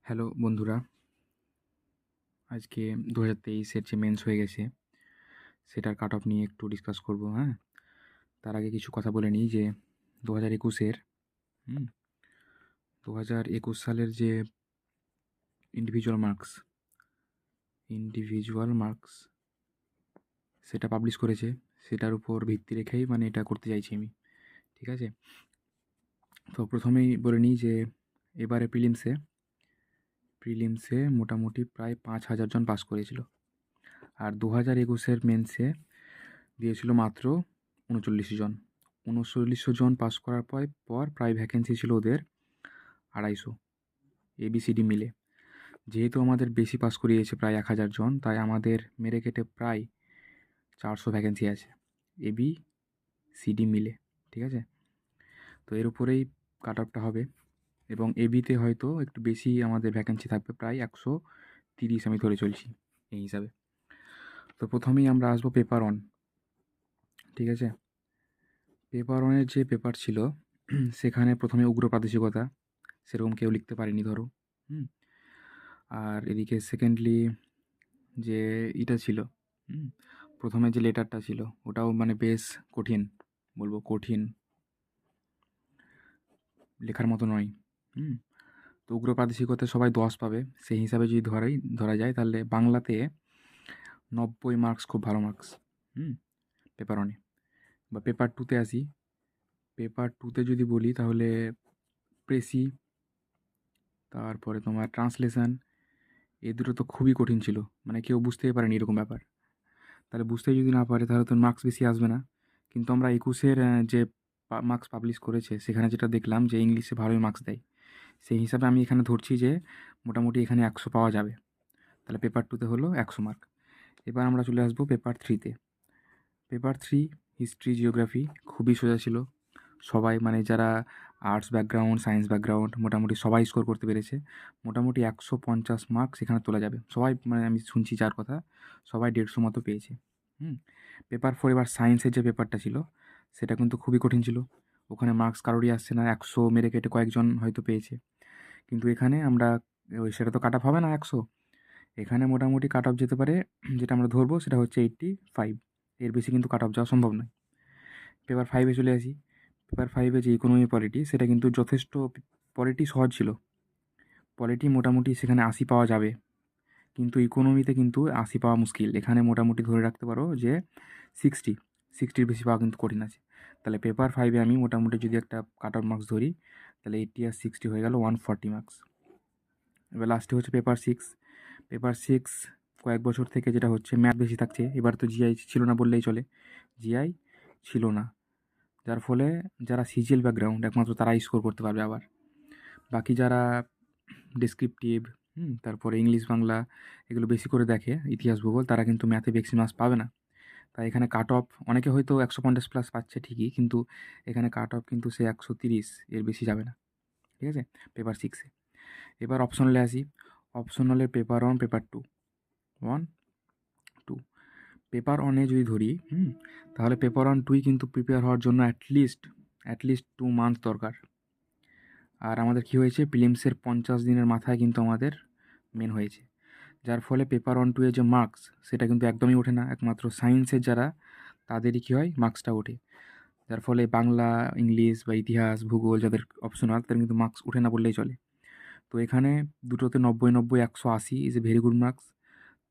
Hello বন্ধুরা, আজকে 2023-এর যে মেন্স হয়ে গেছে সেটার কাট অফ নিয়ে একটু ডিসকাস করব। হ্যাঁ, তার আগে কিছু কথা বলে নিই যে 2021-এর 2021 সালের যে ইন্ডিভিজুয়াল মার্কস সেটা পাবলিশ করেছে, সেটার উপর ভিত্তি রেখেই মানে এটা করতে চাইছি আমি। ঠিক আছে, তো প্রথমেই বলে নিই যে এবারে প্রিলিমসে মোটামুটি প্রায় 5,000 জন পাস করেছিল, আর 2021-এর মেন্সে দিয়েছিল মাত্র 39 জন। 3900 জন পাস করার পর প্রায় ভ্যাকেন্সি ছিল ওদের 250, ABCD মিলে। যেহেতু আমাদের বেশি পাস করিয়েছে প্রায় 1000 জন, তাই আমাদের মেরে কেটে প্রায় 400 ভ্যাকেন্সি আছে ABCD মিলে। ঠিক আছে, তো এর উপরেই কাট অফটা হবে, এবং এবিতে হয়তো একটু বেশি আমাদের ভ্যাকেন্সি থাকবে, প্রায় 130 আমি ধরে চলছি এই হিসাবে। তো প্রথমেই আমরা আসবো পেপার অন। ঠিক আছে, পেপার ওয়ানের যে পেপার ছিল সেখানে প্রথমে উগ্র প্রাদেশিকতা, সেরকম কেউ লিখতে পারেনি ধরো। আর এদিকে সেকেন্ডলি যে এটা ছিল, প্রথমে যে লেটারটা ছিল ওটাও মানে বেশ কঠিন, বলবো কঠিন, লেখার মতো নয়। তো উগ্র প্রাদেশিকতা সবাই 10 পাবে, সেই হিসাবে যদি ধরা যায় তাহলে বাংলাতে 90 মার্কস খুব ভালো মার্কস পেপার ওয়ানে। বা পেপার টুতে আসি, পেপার টুতে যদি বলি তাহলে প্রেসি, তারপরে তোমার ট্রান্সলেশন, এই দুটো তো খুবই কঠিন ছিল, মানে কেউ বুঝতেই পারেনি এরকম ব্যাপার। তাহলে বুঝতে যদি না পারে তাহলে তো মার্কস বেশি আসবে না। কিন্তু আমরা 21-এর যে মার্কস পাবলিশ করেছে সেখানে যেটা দেখলাম যে ইংলিশে ভালোই মার্কস দেয়, সেই হিসাবে আমি এখানে ধরছি যে মোটামুটি এখানে 100 পাওয়া যাবে। তাহলে পেপার টুতে হলো 100 মার্ক। এবার আমরা চলে আসবো পেপার থ্রিতে। পেপার থ্রি হিস্ট্রি জিওগ্রাফি খুবই সোজা ছিল, সবাই মানে যারা আর্টস ব্যাকগ্রাউন্ড, সায়েন্স ব্যাকগ্রাউন্ড, মোটামুটি সবাই স্কোর করতে পেরেছে। মোটামুটি 150 মার্কস এখানে তোলা যাবে, সবাই মানে আমি শুনছি যার কথা সবাই 150 মতো পেয়েছে। পেপার ফোর, এবার সায়েন্সের যে পেপারটা ছিল সেটা কিন্তু খুবই কঠিন ছিল, ওখানে মার্কস কারোরই আসছে না, 100 মেরে কেটে কয়েকজন হয়তো পেয়েছে। কিন্তু এখানে আমরা সেটা তো কাট অফ হবে না 100, এখানে মোটামুটি কাট অফ যেতে পারে, যেটা আমরা ধরবো সেটা হচ্ছে 85, এর বেশি কিন্তু কাট অফ যাওয়া সম্ভব নয়। পেপার ফাইভে চলে আসি। পেপার ফাইভে যে ইকোনমি পলিটি, সেটা কিন্তু যথেষ্ট, পলিটি সহজ ছিল, পলিটি মোটামুটি সেখানে 80 পাওয়া যাবে, কিন্তু ইকোনমিতে কিন্তু 80 পাওয়া মুশকিল। এখানে মোটামুটি ধরে রাখতে পারো যে 60, 60-র বেশি পাওয়া কিন্তু কঠিন আছে। তাহলে পেপার ফাইভে আমি মোটামুটি যদি একটা কাট অফ মার্কস ধরি, তাহলে 80 আর 60 হয়ে গেল 140 মার্কস। এবার লাস্টে হচ্ছে পেপার সিক্স। পেপার সিক্স কয়েক বছর থেকে যেটা হচ্ছে, ম্যাথ বেশি থাকছে, এবার তো জিআই ছিল না বললেই চলে, জিআই ছিল না, যার ফলে যারা সিজিএল ব্যাকগ্রাউন্ড একমাত্র তারাই স্কোর করতে পারবে। আবার বাকি যারা ডেসক্রিপটিভ, তারপরে ইংলিশ বাংলা এগুলো বেশি করে দেখে, ইতিহাস ভূগোল, তারা কিন্তু ম্যাথে বেশি মার্কস পাবে না। তাই এখানে কাট অফ, অনেকে হয়তো 150 প্লাস পাচ্ছে ঠিকই, কিন্তু এখানে কাট অফ কিন্তু সে 130, এর বেশি যাবে না। ঠিক আছে, পেপার সিক্সে। এবার অপশনালে আসি। অপশনালের paper one, paper two, 1 2। Paper ওয়ানে যদি ধরি, তাহলে পেপার ওয়ান টুই কিন্তু প্রিপেয়ার হওয়ার জন্য অ্যাটলিস্ট 2 মান্থ দরকার। আর আমাদের কী হয়েছে, প্রিলিমসের 50 দিনের মাথায় কিন্তু আমাদের মেন হয়েছে, যার ফলে পেপার ওয়ান টু এর যে মার্কস সেটা কিন্তু একদমই ওঠে না, একমাত্র সায়েন্সের যারা তাদেরই কী হয়, মার্কসটা ওঠে। যার ফলে বাংলা, ইংলিশ বা ইতিহাস ভূগোল যাদের অপশনাল, তাদের কিন্তু মার্কস ওঠে না বললেই চলে। তো এখানে দুটোতে 90 90 180 is a very good marks,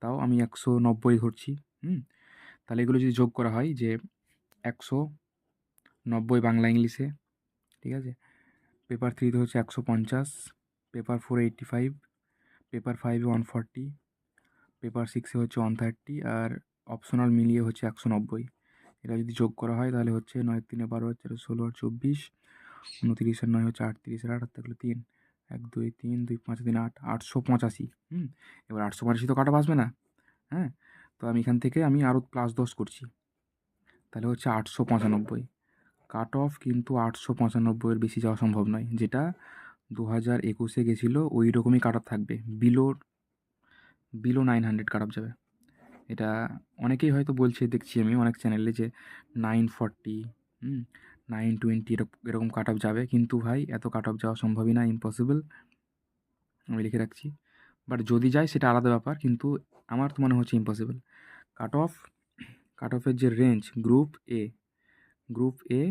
তাও আমি 190 ধরছি। তাহলে এগুলো যদি যোগ করা হয় যে 190 বাংলা ইংলিশে, ঠিক আছে, পেপার থ্রিতে হচ্ছে 150, পেপার ফোরে 85, পেপার ফাইভে 140, পেপার সিক্সে হচ্ছে 130, আর অপশনাল মিলিয়ে হচ্ছে 190। এটা যদি যোগ করা হয় তাহলে হচ্ছে 9 3 12 4 16 আর 24, 29 আর 9 হচ্ছে 38 আর 8 থাকলে 3, 1 2 3 2 5 3 8, 885। এবার 885 তো কাটা আসবে না, হ্যাঁ, তো আমি এখান থেকে আমি আরও +10 করছি, তাহলে হচ্ছে 895 কাট অফ। কিন্তু 895-এর বেশি যাওয়া সম্ভব নয়, যেটা 2021-এ গেছিলো ওই রকমই কাট অফ থাকবে, বিলো 900 কাট অফ যাবে। এটা অনেকেই হয়তো বলছে, দেখছি আমি অনেক চ্যানেলে যে 940, 920 এরকম কাট অফ যাবে, কিন্তু ভাই এত কাট অফ যাওয়া সম্ভবই না, ইম্পসিবল। আমি লিখে রাখছি। বাট যদি যায় সেটা আলাদা ব্যাপার, কিন্তু আমার তো মনে হচ্ছে ইম্পসিবল। কাট অফ কাট অফের যে রেঞ্জ গ্রুপ এ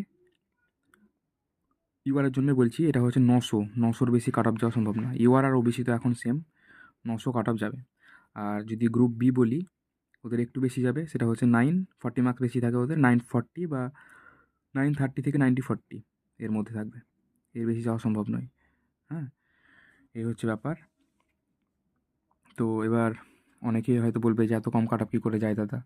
ইউআরের জন্য বলছি, এটা হচ্ছে 900-900-র বেশি কাট অফ যাওয়া সম্ভব না। ইউআর আর ওবিসি তো এখন সেম, 900 কাট অফ যাবে। আর যদি গ্রুপ বি বলি, ওদের একটু বেশি যাবে, সেটা হচ্ছে 940 মার্কস বেশি থাকে ওদের, 940 বা 930 থেকে 940 এর মধ্যে থাকবে, এর বেশি যাওয়া সম্ভব নয়। হ্যাঁ, এই হচ্ছে ব্যাপার। তো এবার অনেকেই হয়তো বলবে যে এত কম কাট অফ কী করে যায় দাদা।